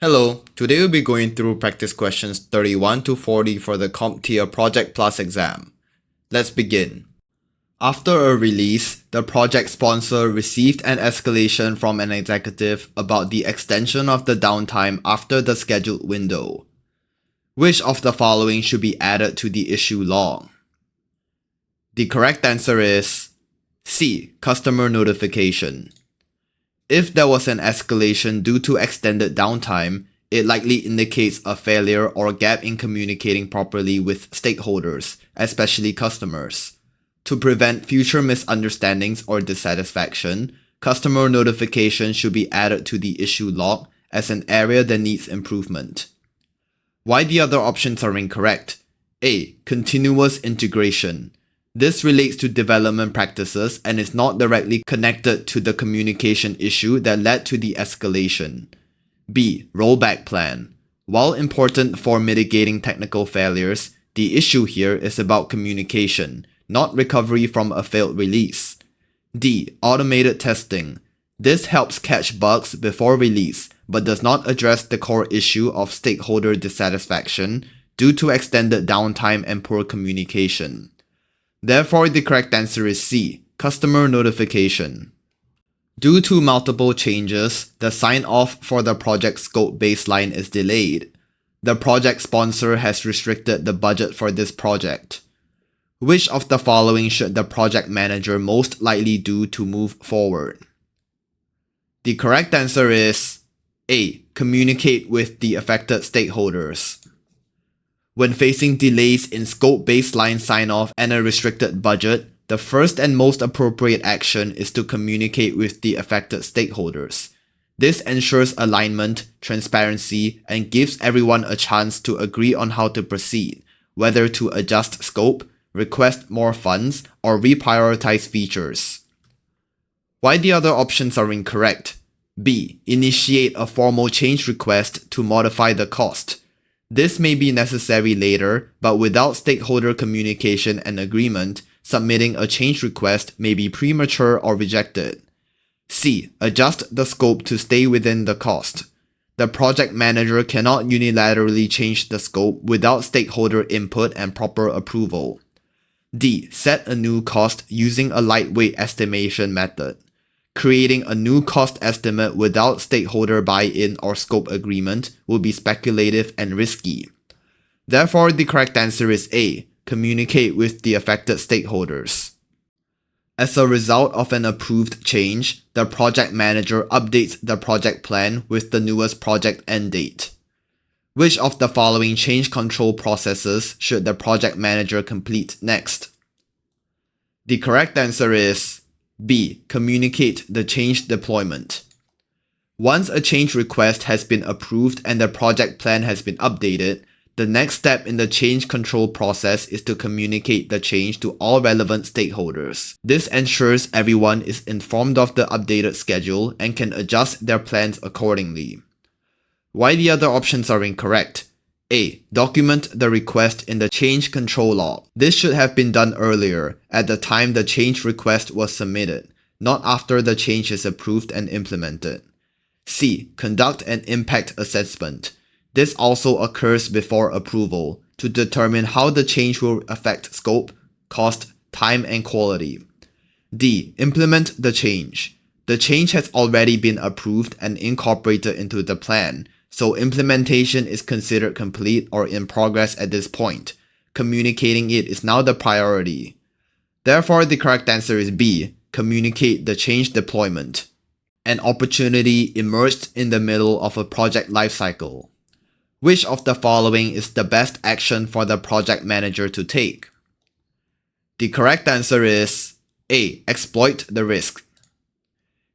Hello, today we'll be going through practice questions 31 to 40 for the CompTIA Project Plus exam. Let's begin. After a release, the project sponsor received an escalation from an executive about the extension of the downtime after the scheduled window. Which of the following should be added to the issue log? The correct answer is C. Customer notification. If there was an escalation due to extended downtime, it likely indicates a failure or gap in communicating properly with stakeholders, especially customers. To prevent future misunderstandings or dissatisfaction, customer notification should be added to the issue log as an area that needs improvement. Why the other options are incorrect? A. Continuous integration. This relates to development practices and is not directly connected to the communication issue that led to the escalation. B. Rollback plan. While important for mitigating technical failures, the issue here is about communication, not recovery from a failed release. D. Automated testing. This helps catch bugs before release, but does not address the core issue of stakeholder dissatisfaction due to extended downtime and poor communication. Therefore, the correct answer is C. Customer notification. Due to multiple changes, the sign-off for the project scope baseline is delayed. The project sponsor has restricted the budget for this project. Which of the following should the project manager most likely do to move forward? The correct answer is A. Communicate with the affected stakeholders. When facing delays in scope baseline sign-off and a restricted budget, the first and most appropriate action is to communicate with the affected stakeholders. This ensures alignment, transparency, and gives everyone a chance to agree on how to proceed, whether to adjust scope, request more funds, or reprioritize features. Why the other options are incorrect? B. Initiate a formal change request to modify the cost. This may be necessary later, but without stakeholder communication and agreement, submitting a change request may be premature or rejected. C. Adjust the scope to stay within the cost. The project manager cannot unilaterally change the scope without stakeholder input and proper approval. D. Set a new cost using a lightweight estimation method. Creating a new cost estimate without stakeholder buy-in or scope agreement will be speculative and risky. Therefore, the correct answer is A. Communicate with the affected stakeholders. As a result of an approved change, the project manager updates the project plan with the newest project end date. Which of the following change control processes should the project manager complete next? The correct answer is B. Communicate the change deployment. Once a change request has been approved and the project plan has been updated, the next step in the change control process is to communicate the change to all relevant stakeholders. This ensures everyone is informed of the updated schedule and can adjust their plans accordingly. Why the other options are incorrect? A. Document the request in the change control log. This should have been done earlier, at the time the change request was submitted, not after the change is approved and implemented. C. Conduct an impact assessment. This also occurs before approval, to determine how the change will affect scope, cost, time, and quality. D. Implement the change. The change has already been approved and incorporated into the plan, so implementation is considered complete or in progress at this point. Communicating it is now the priority. Therefore, the correct answer is B. Communicate the change deployment. An opportunity emerged in the middle of a project lifecycle. Which of the following is the best action for the project manager to take? The correct answer is A. Exploit the risk.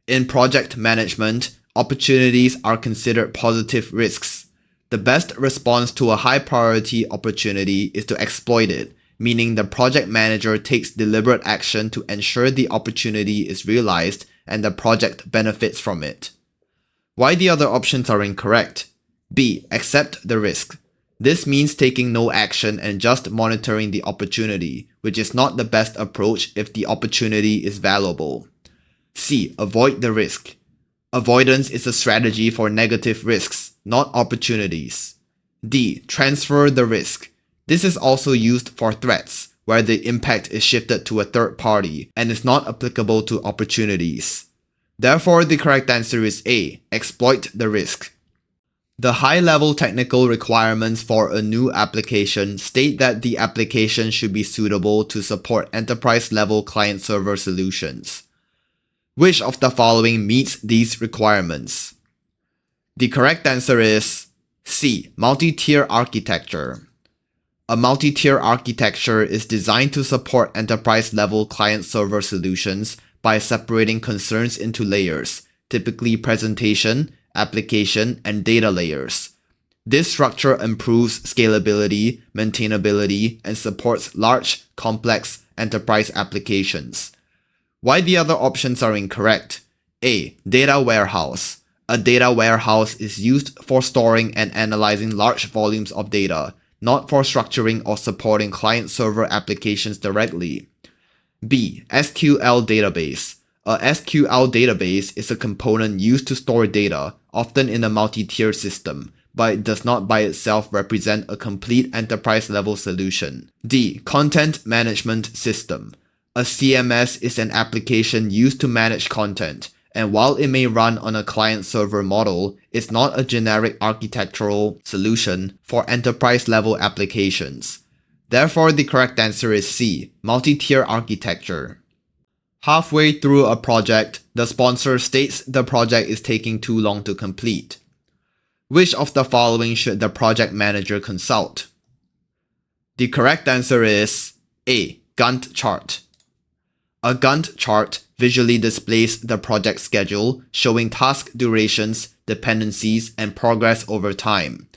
In project management, opportunities are considered positive risks. The best response to a high priority opportunity is to exploit it, meaning the project manager takes deliberate action to ensure the opportunity is realized and the project benefits from it. Why the other options are incorrect? B. Accept the risk. This means taking no action and just monitoring the opportunity, which is not the best approach if the opportunity is valuable. C. Avoid the risk. Avoidance is a strategy for negative risks. not opportunities. D. Transfer the risk. This is also used for threats, where the impact is shifted to a third party and is not applicable to opportunities. Therefore, the correct answer is A. Exploit the risk. The high-level technical requirements for a new application state that the application should be suitable to support enterprise-level client-server solutions. Which of the following meets these requirements? The correct answer is C. Multi-tier architecture. A multi-tier architecture is designed to support enterprise-level client-server solutions by separating concerns into layers, typically presentation, application, and data layers. This structure improves scalability, maintainability, and supports large, complex enterprise applications. Why the other options are incorrect? A. Data warehouse. A data warehouse is used for storing and analyzing large volumes of data, not for structuring or supporting client-server applications directly. B. SQL database. A SQL database is a component used to store data, often in a multi-tier system, but it does not by itself represent a complete enterprise-level solution. D. Content management system. A CMS is an application used to manage content, and while it may run on a client-server model, it's not a generic architectural solution for enterprise-level applications. Therefore, the correct answer is C. Multi-tier architecture. Halfway through a project, the sponsor states the project is taking too long to complete. Which of the following should the project manager consult? The correct answer is A. Gantt chart. A Gantt chart visually displays the project schedule, showing task durations, dependencies, and progress over time.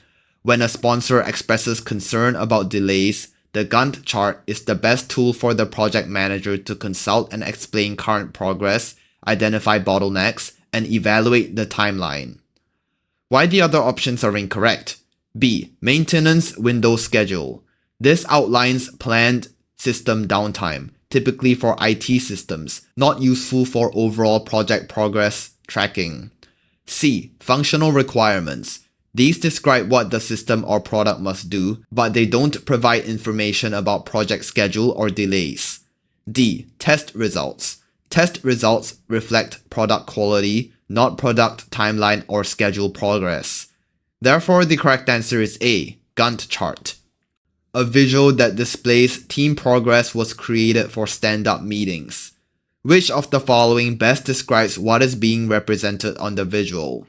When a sponsor expresses concern about delays, the Gantt chart is the best tool for the project manager to consult and explain current progress, identify bottlenecks, and evaluate the timeline. Why the other options are incorrect? B. Maintenance window schedule. This outlines planned system downtime, typically for IT systems, not useful for overall project progress tracking. C. Functional requirements. These describe what the system or product must do, but they don't provide information about project schedule or delays. D. Test results. Test results reflect product quality, not product timeline or schedule progress. Therefore, the correct answer is A. Gantt chart. A visual that displays team progress was created for stand-up meetings. Which of the following best describes what is being represented on the visual?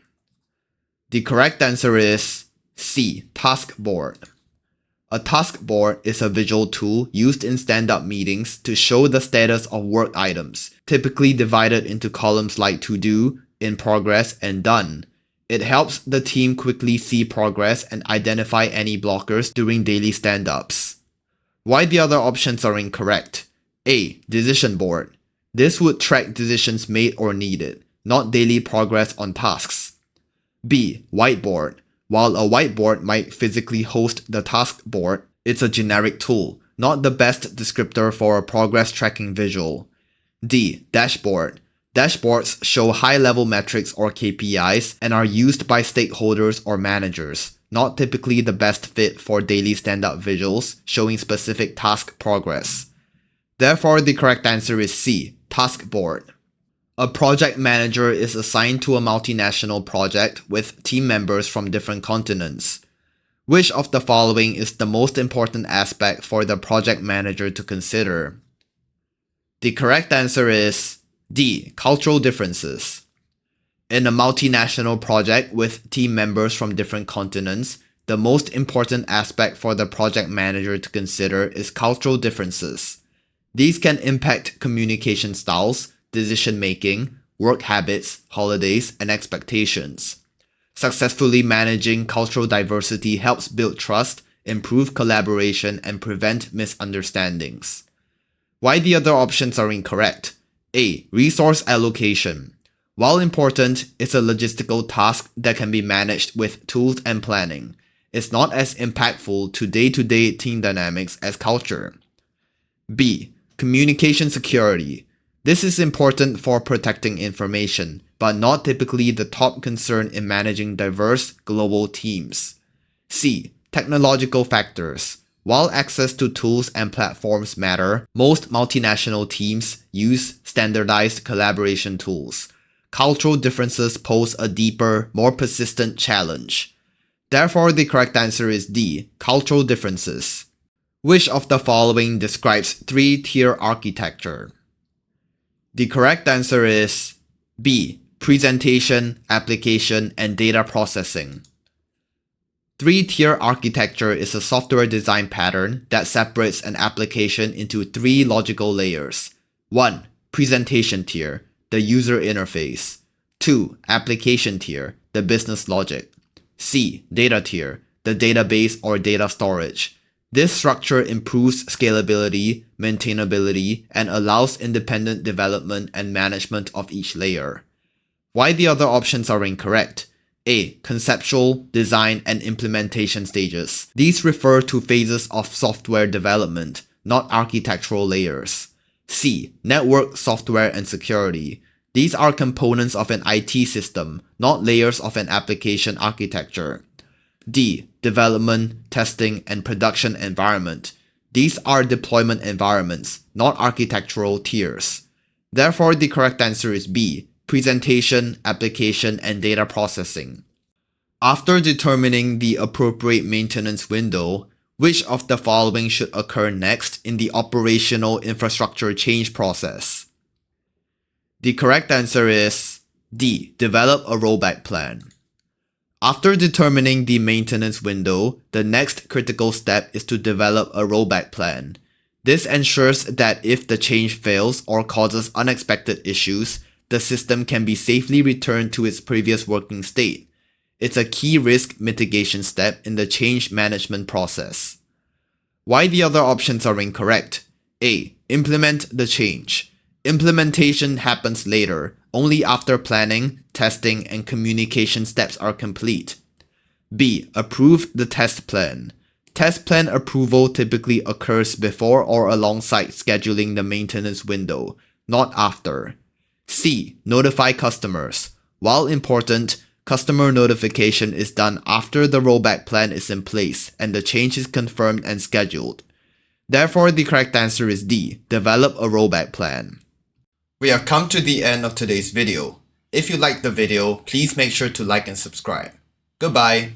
The correct answer is C. Task board. A task board is a visual tool used in stand-up meetings to show the status of work items, typically divided into columns like to do, in progress, and done. It helps the team quickly see progress and identify any blockers during daily stand-ups. Why the other options are incorrect? A. Decision board. This would track decisions made or needed, not daily progress on tasks. B. Whiteboard. While a whiteboard might physically host the task board, it's a generic tool, not the best descriptor for a progress tracking visual. D. Dashboard. Dashboards show high-level metrics or KPIs and are used by stakeholders or managers, not typically the best fit for daily stand-up visuals showing specific task progress. Therefore, the correct answer is C. Task board. A project manager is assigned to a multinational project with team members from different continents. Which of the following is the most important aspect for the project manager to consider? The correct answer is D. Cultural differences. In a multinational project with team members from different continents, the most important aspect for the project manager to consider is cultural differences. These can impact communication styles, decision-making, work habits, holidays, and expectations. Successfully managing cultural diversity helps build trust, improve collaboration, and prevent misunderstandings. Why the other options are incorrect? A. Resource allocation. While important, it's a logistical task that can be managed with tools and planning. It's not as impactful to day-to-day team dynamics as culture. B. Communication security. This is important for protecting information, but not typically the top concern in managing diverse global teams. C. Technological factors. While access to tools and platforms matter, most multinational teams use standardized collaboration tools. Cultural differences pose a deeper, more persistent challenge. Therefore, the correct answer is D. Cultural differences. Which of the following describes three-tier architecture? The correct answer is B. Presentation, application, and data processing. Three-tier architecture is a software design pattern that separates an application into three logical layers. 1. Presentation tier, the user interface. 2. Application tier, the business logic. C. Data tier, the database or data storage. This structure improves scalability, maintainability, and allows independent development and management of each layer. Why the other options are incorrect? A. Conceptual, design, and implementation stages. These refer to phases of software development, not architectural layers. C. Network, software, and security. These are components of an IT system, not layers of an application architecture. D. Development, testing, and production environment. These are deployment environments, not architectural tiers. Therefore, the correct answer is B. Presentation, application, and data processing. After determining the appropriate maintenance window, which of the following should occur next in the operational infrastructure change process? The correct answer is D. Develop a rollback plan. After determining the maintenance window, the next critical step is to develop a rollback plan. This ensures that if the change fails or causes unexpected issues, the system can be safely returned to its previous working state. It's a key risk mitigation step in the change management process. Why the other options are incorrect? A. Implement the change. Implementation happens later, only after planning, testing, and communication steps are complete. B. Approve the test plan. Test plan approval typically occurs before or alongside scheduling the maintenance window, not after. C. Notify customers. While important, customer notification is done after the rollback plan is in place and the change is confirmed and scheduled. Therefore, the correct answer is D. Develop a rollback plan. We have come to the end of today's video. If you liked the video, please make sure to like and subscribe. Goodbye.